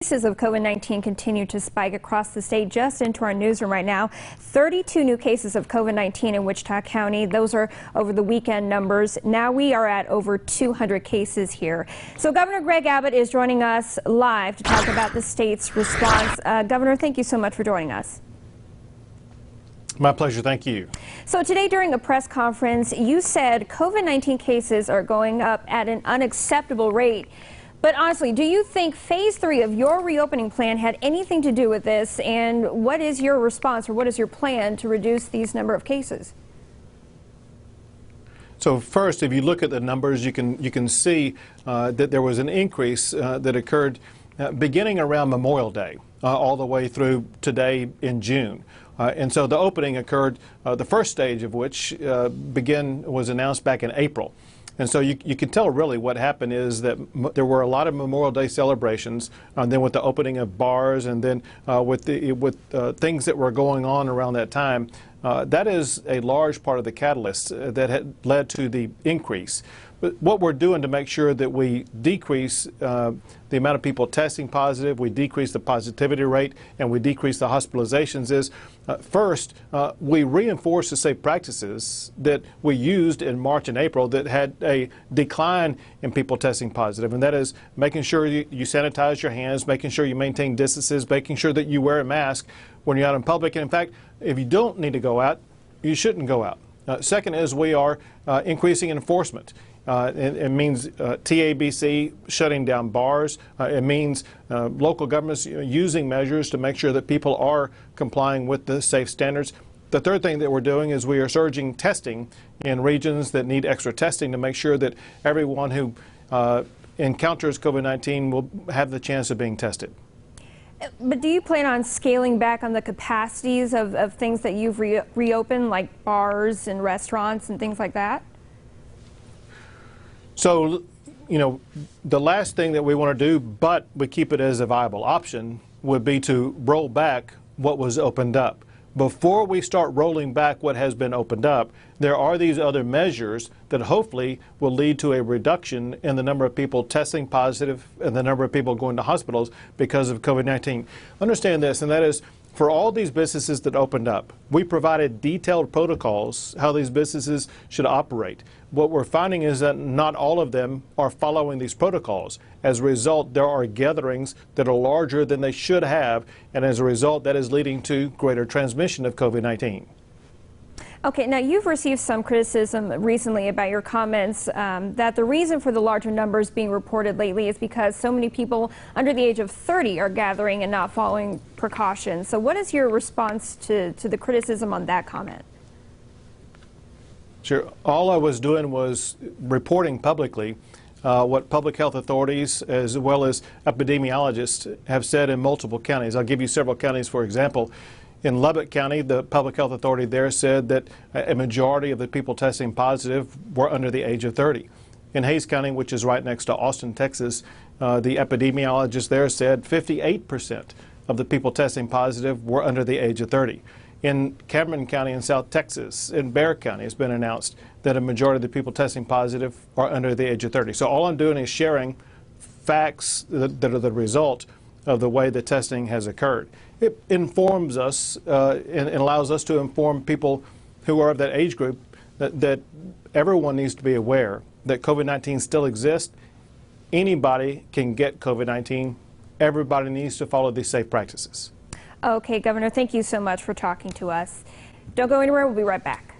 Cases of COVID-19 continue to spike across the state. Just into our newsroom right now, 32 new cases of COVID-19 in Wichita County. Those are over the weekend numbers. Now we are at over 200 cases here. So Governor Greg Abbott is joining us live to talk about the state's response. Governor, thank you so much for joining us. My pleasure. Thank you. So today during a press conference, you said COVID-19 cases are going up at an unacceptable rate. But honestly, do you think phase 3 of your reopening plan had anything to do with this? And what is your response, or what is your plan to reduce these number of cases? So first, if you look at the numbers, you can see that there was an increase that occurred beginning around Memorial Day all the way through today in June. And so the opening occurred, the first stage of which was announced back in April. And so you can tell really what happened is that there were a lot of Memorial Day celebrations, and then with the opening of bars, and then with things that were going on around that time, that is a large part of the catalyst that had led to the increase. But what we're doing to make sure that we decrease the amount of people testing positive, we decrease the positivity rate, and we decrease the hospitalizations is, first, we reinforce the safe practices that we used in March and April that had a decline in people testing positive. And that is making sure you sanitize your hands, making sure you maintain distances, making sure that you wear a mask when you're out in public. And in fact, if you don't need to go out, you shouldn't go out. Second is we are increasing enforcement. It means TABC shutting down bars. It means local governments using measures to make sure that people are complying with the safe standards. The third thing that we're doing is we are surging testing in regions that need extra testing to make sure that everyone who encounters COVID-19 will have the chance of being tested. But do you plan on scaling back on the capacities of things that you've reopened, like bars and restaurants and things like that? So, the last thing that we want to do, but we keep it as a viable option, would be to roll back what was opened up. Before we start rolling back what has been opened up, there are these other measures that hopefully will lead to a reduction in the number of people testing positive and the number of people going to hospitals because of COVID-19. Understand this, and that is, for all these businesses that opened up, we provided detailed protocols how these businesses should operate. What we're finding is that not all of them are following these protocols. As a result, there are gatherings that are larger than they should have, and as a result, that is leading to greater transmission of COVID-19. Okay, now you've received some criticism recently about your comments that the reason for the larger numbers being reported lately is because so many people under the age of 30 are gathering and not following precautions. So what is your response to the criticism on that comment? Sure. All I was doing was reporting publicly what public health authorities as well as epidemiologists have said in multiple counties. I'll give you several counties, for example. In Abbott County, the public health authority there said that a majority of the people testing positive were under the age of 30. In Hays County, which is right next to Austin, Texas, the epidemiologist there said 58% of the people testing positive were under the age of 30. In Cameron County in South Texas, in Bexar County, it's been announced that a majority of the people testing positive are under the age of 30. So all I'm doing is sharing facts that are the result of the way the testing has occurred. It informs us and allows us to inform people who are of that age group that everyone needs to be aware that COVID-19 still exists. Anybody can get COVID-19. Everybody needs to follow these safe practices. Okay, Governor, thank you so much for talking to us. Don't go anywhere. We'll be right back.